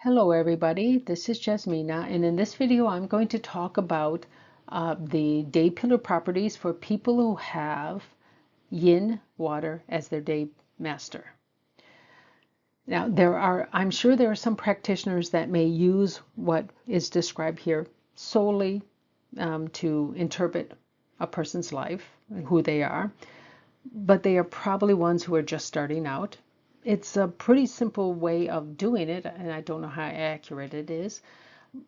Hello everybody, this is Jasmina, and in this video I'm going to talk about the day pillar properties for people who have Yin Water as their day master. Now I'm sure there are some practitioners that may use what is described here solely to interpret a person's life and who they are, but they are probably ones who are just starting out. It's a pretty simple way of doing it, and I don't know how accurate it is.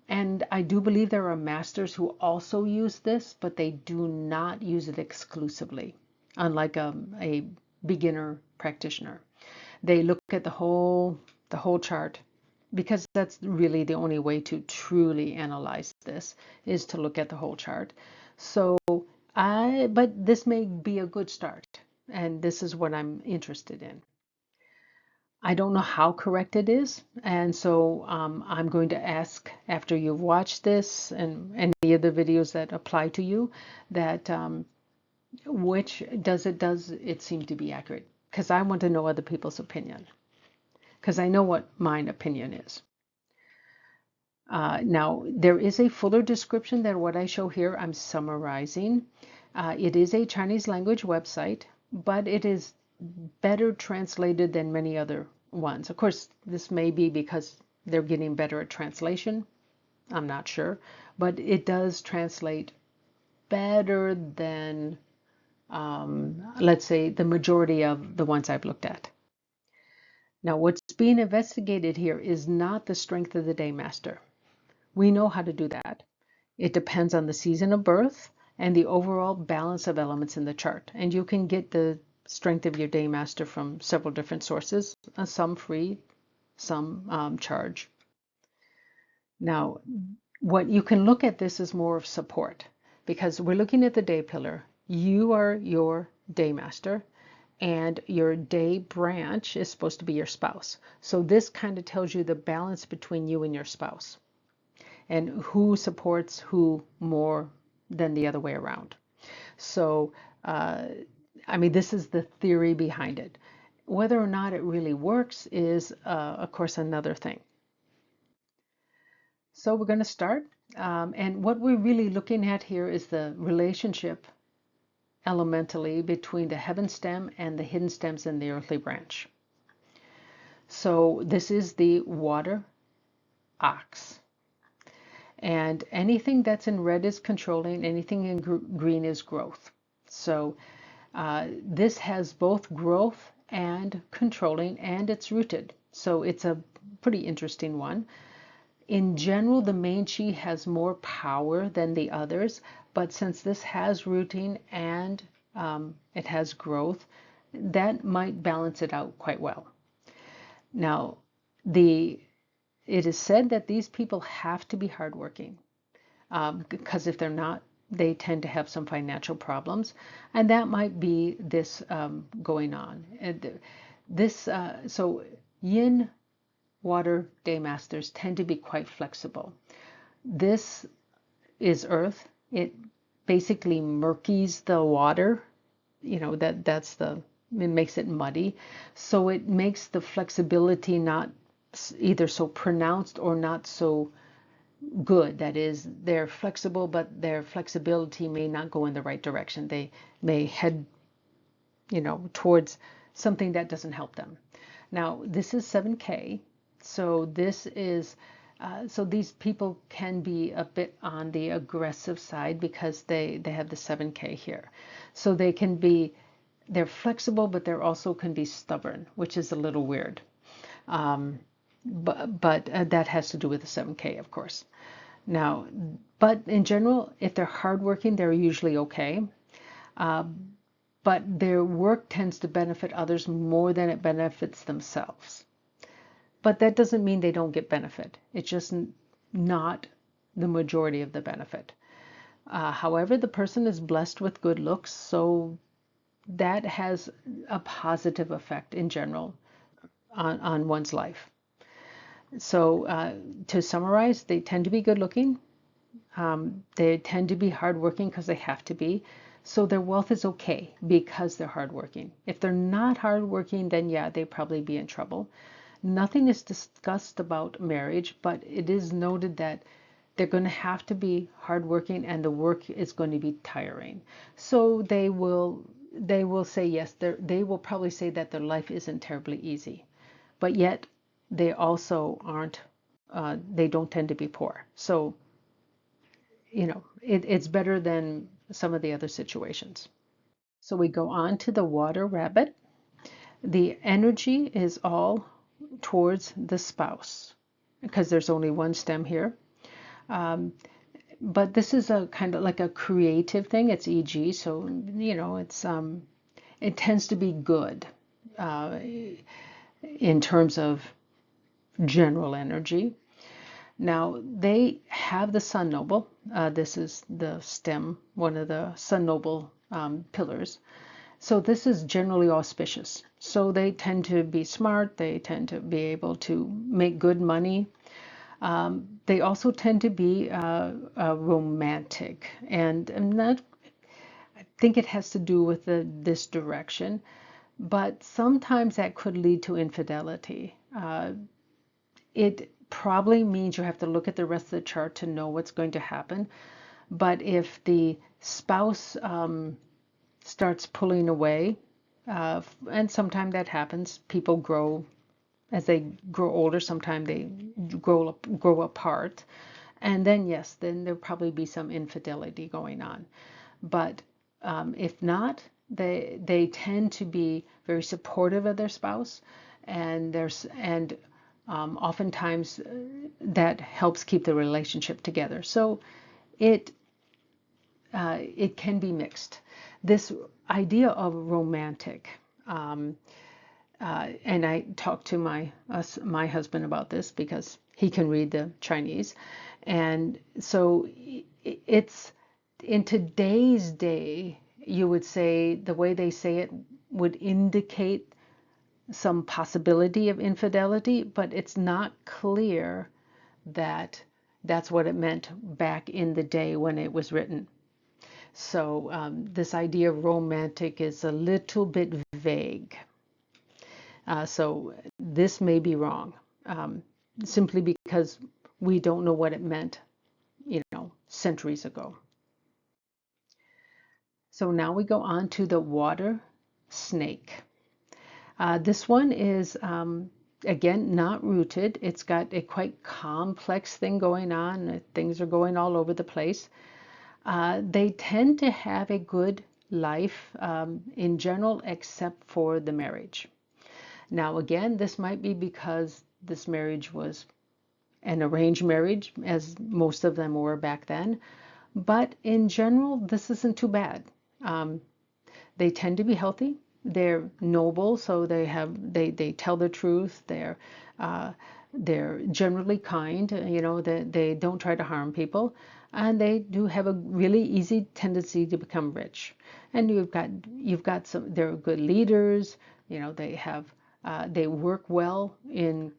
And I do believe there are masters who also use this, but they do not use it exclusively, unlike a beginner practitioner. They look at the whole chart because that's really the only way to truly analyze this is to look at the whole chart. But this may be a good start, and this is what I'm interested in. I don't know how correct it is, and so I'm going to ask after you've watched this and any of the videos that apply to you that which does it seem to be accurate? Because I want to know other people's opinion, because I know what mine opinion is. Now, there is a fuller description than what I show here. I'm summarizing. It is a Chinese language website, but it is better translated than many other ones. Of course, this may be because they're getting better at translation. I'm not sure, but it does translate better than, let's say, the majority of the ones I've looked at. Now, what's being investigated here is not the strength of the day master. We know how to do that. It depends on the season of birth and the overall balance of elements in the chart. And you can get the strength of your day master from several different sources, some free, some charge. Now, what you can look at this is more of support, because we're looking at the day pillar. You are your day master, and your day branch is supposed to be your spouse. So this kind of tells you the balance between you and your spouse, and who supports who more than the other way around. So, I mean, this is the theory behind it. Whether or not it really works is, of course, another thing. So we're going to start. And what we're really looking at here is the relationship elementally between the heaven stem and the hidden stems in the earthly branch. So this is the water ox. And anything that's in red is controlling, anything in green is growth. So this has both growth and controlling, and it's rooted. So it's a pretty interesting one. In general, the main chi has more power than the others, but since this has rooting and it has growth, that might balance it out quite well. Now, it is said that these people have to be hardworking, because if they're not, they tend to have some financial problems, and that might be this going on. So Yin Water Day Masters tend to be quite flexible. This is earth. It basically murkies the water. It makes it muddy. So it makes the flexibility not either so pronounced or not so good. That is, they're flexible, but their flexibility may not go in the right direction. They may head, towards something that doesn't help them. Now, this is 7K. So this is, so these people can be a bit on the aggressive side because they have the 7K here. So they're flexible, but they're also can be stubborn, which is a little weird. But that has to do with the 7K, of course. Now, but in general, if they're hardworking, they're usually okay. But their work tends to benefit others more than it benefits themselves. But that doesn't mean they don't get benefit. It's just not the majority of the benefit. However, the person is blessed with good looks, so that has a positive effect in general on one's life. So to summarize, they tend to be good looking. They tend to be hardworking because they have to be. So their wealth is okay because they're hardworking. If they're not hardworking, then yeah, they'd probably be in trouble. Nothing is discussed about marriage, but it is noted that they're going to have to be hardworking and the work is going to be tiring. So they will say yes, they will probably say that their life isn't terribly easy, but yet they also aren't, they don't tend to be poor. So, it's better than some of the other situations. So we go on to the water rabbit. The energy is all towards the spouse because there's only one stem here. But this is a kind of like a creative thing. It's EG, so it tends to be good uh, in terms of general energy. Now they have the Sun Noble. This is the stem, one of the Sun Noble pillars. So this is generally auspicious. So they tend to be smart. They tend to be able to make good money. They also tend to be romantic, and I think it has to do with this direction. But sometimes that could lead to infidelity. It probably means you have to look at the rest of the chart to know what's going to happen. But if the spouse starts pulling away, and sometimes that happens, people grow as they grow older. Sometimes they grow apart, and then yes, then there'll probably be some infidelity going on. But if not, they tend to be very supportive of their spouse, and oftentimes that helps keep the relationship together. So it it can be mixed. This idea of romantic, and I talked to my husband about this because he can read the Chinese, and so it's in today's day, you would say the way they say it would indicate some possibility of infidelity, but it's not clear that that's what it meant back in the day when it was written. So this idea of romantic is a little bit vague. So this may be wrong, simply because we don't know what it meant, centuries ago. So now we go on to the water snake. This one is, again, not rooted. It's got a quite complex thing going on. Things are going all over the place. They tend to have a good life in general, except for the marriage. Now, again, this might be because this marriage was an arranged marriage, as most of them were back then. But in general, this isn't too bad. They tend to be healthy. They're noble, so they tell the truth. They're generally kind. They don't try to harm people, and they do have a really easy tendency to become rich. And you've got some. They're good leaders. They work well in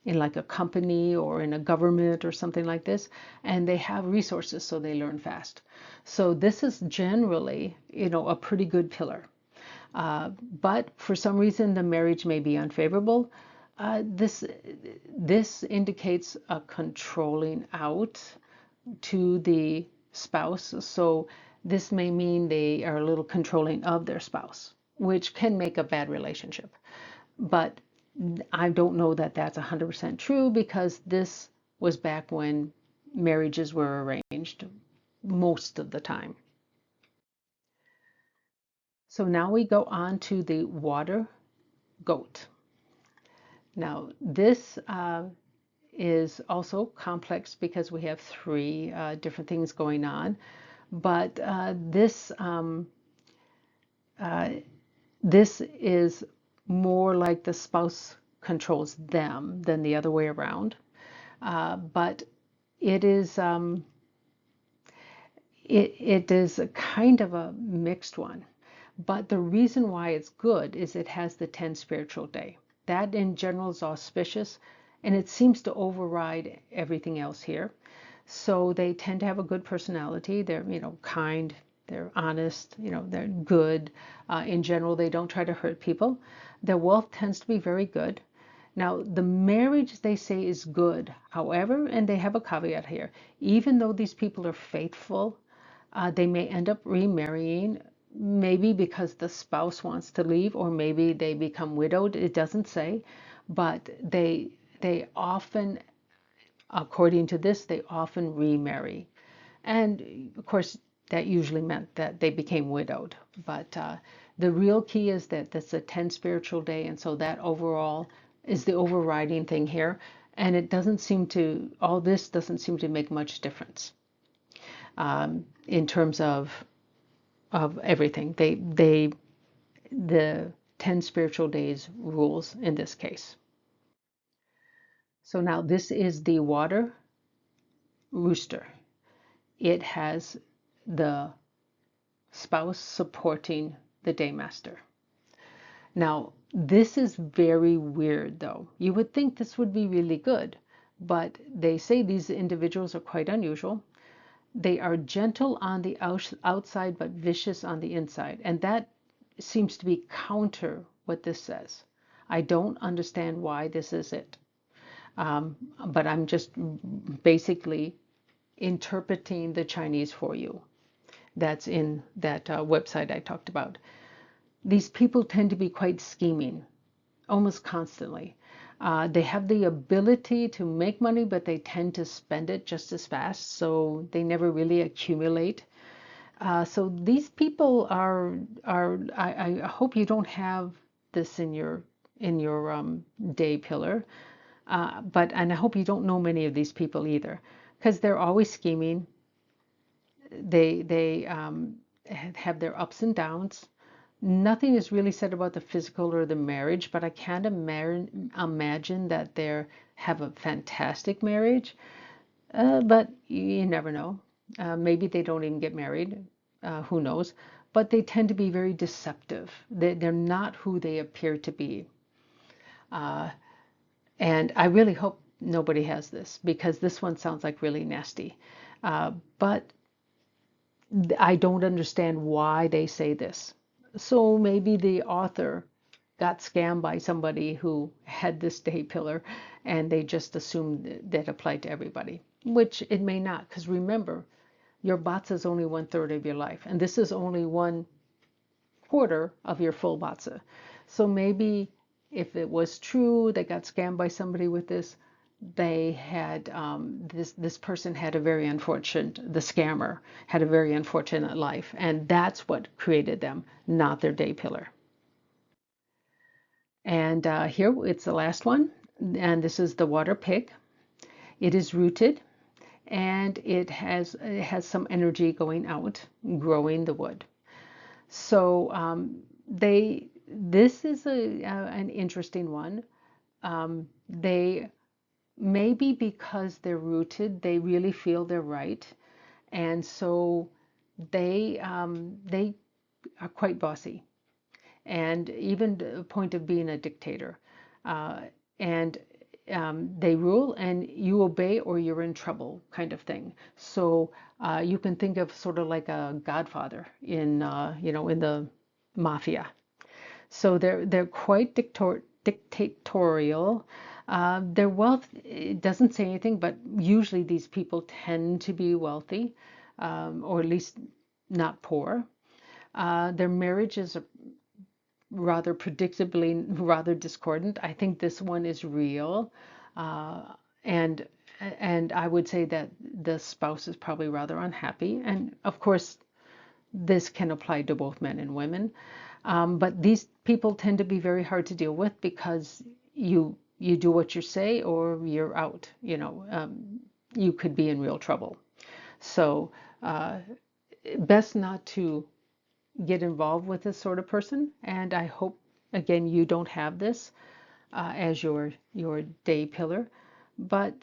like a company or in a government or something like this, and they have resources, so they learn fast. So this is generally, a pretty good pillar. But for some reason, the marriage may be unfavorable. This indicates a controlling out to the spouse. So this may mean they are a little controlling of their spouse, which can make a bad relationship. But I don't know that that's 100% true because this was back when marriages were arranged most of the time. So now we go on to the water goat. Now this is also complex because we have three different things going on, but this is more like the spouse controls them than the other way around. But it is it is a kind of a mixed one. But the reason why it's good is it has the 10 spiritual day. That in general is auspicious, and it seems to override everything else here. So they tend to have a good personality. They're, kind, they're honest, they're good. In general, they don't try to hurt people. Their wealth tends to be very good. Now, the marriage they say is good. However, and they have a caveat here, even though these people are faithful, they may end up remarrying, maybe because the spouse wants to leave, or maybe they become widowed. It doesn't say, but they often, according to this, they often remarry. And of course, that usually meant that they became widowed. But the real key is that that's a 10 spiritual day. And so that overall is the overriding thing here. And it doesn't seem to, all this doesn't seem to make much difference in terms of everything. The 10 spiritual days rules in this case. So now this is the water rooster. It has the spouse supporting the daymaster. Now, this is very weird though. You would think this would be really good, but they say these individuals are quite unusual. They are gentle on the outside but vicious on the inside, and that seems to be counter what this says. I don't understand why this is it, but I'm just basically interpreting the Chinese for you. That's in that website I talked about. These people tend to be quite scheming, almost constantly. They have the ability to make money, but they tend to spend it just as fast, so they never really accumulate. So these people I hope you don't have this in your day pillar, and I hope you don't know many of these people either, because they're always scheming. They have their ups and downs. Nothing is really said about the physical or the marriage, but I can't imagine that they have a fantastic marriage. But you never know. Maybe they don't even get married. Who knows? But they tend to be very deceptive. They're not who they appear to be. And I really hope nobody has this, because this one sounds like really nasty. But I don't understand why they say this. So maybe the author got scammed by somebody who had this day pillar, and they just assumed that applied to everybody, which it may not, because remember, your BaZi is only 1/3 of your life, and this is only 1/4 of your full BaZi. So maybe if it was true, they got scammed by somebody with this, they had this person had a very unfortunate, the scammer had a very unfortunate life, and that's what created them, not their day pillar. And here it's the last one, and this is the water pig. It is rooted, and it has some energy going out, growing the wood. So this is an interesting one. They maybe because they're rooted, they really feel they're right, and so they are quite bossy, and even to the point of being a dictator. And they rule, and you obey or you're in trouble, kind of thing. So you can think of sort of like a godfather in in the mafia. So they're quite dictatorial. Their wealth, it doesn't say anything, but usually these people tend to be wealthy, or at least not poor. Their marriages are rather predictably rather discordant. I think this one is real, and I would say that the spouse is probably rather unhappy. And of course, this can apply to both men and women. But these people tend to be very hard to deal with, because you do what you say or you're out. You could be in real trouble. So best not to get involved with this sort of person. And I hope, again, you don't have this as your day pillar. But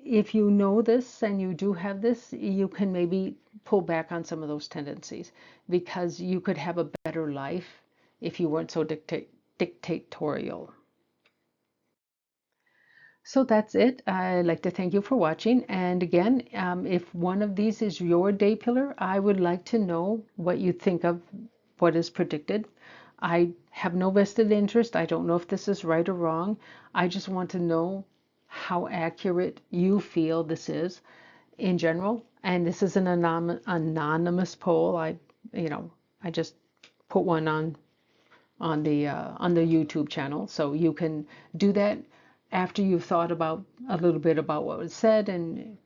if you know this and you do have this, you can maybe pull back on some of those tendencies, because you could have a better life if you weren't so dictatorial. So that's it. I'd like to thank you for watching. And again, if one of these is your day pillar, I would like to know what you think of what is predicted. I have no vested interest. I don't know if this is right or wrong. I just want to know how accurate you feel this is in general. And this is an anonymous poll. I just put one on the YouTube channel, so you can do that after you've thought about a little bit about what was said and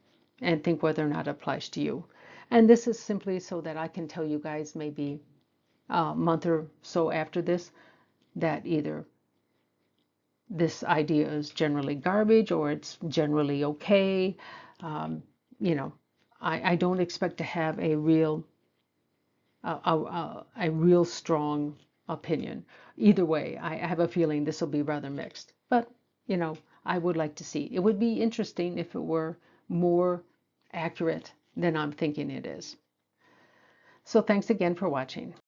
think whether or not it applies to you. And this is simply so that I can tell you guys maybe a month or so after this that either this idea is generally garbage or it's generally okay. Um, you know, I don't expect to have a real strong opinion. Either way, I have a feeling this will be rather mixed. But, I would like to see. It would be interesting if it were more accurate than I'm thinking it is. So thanks again for watching.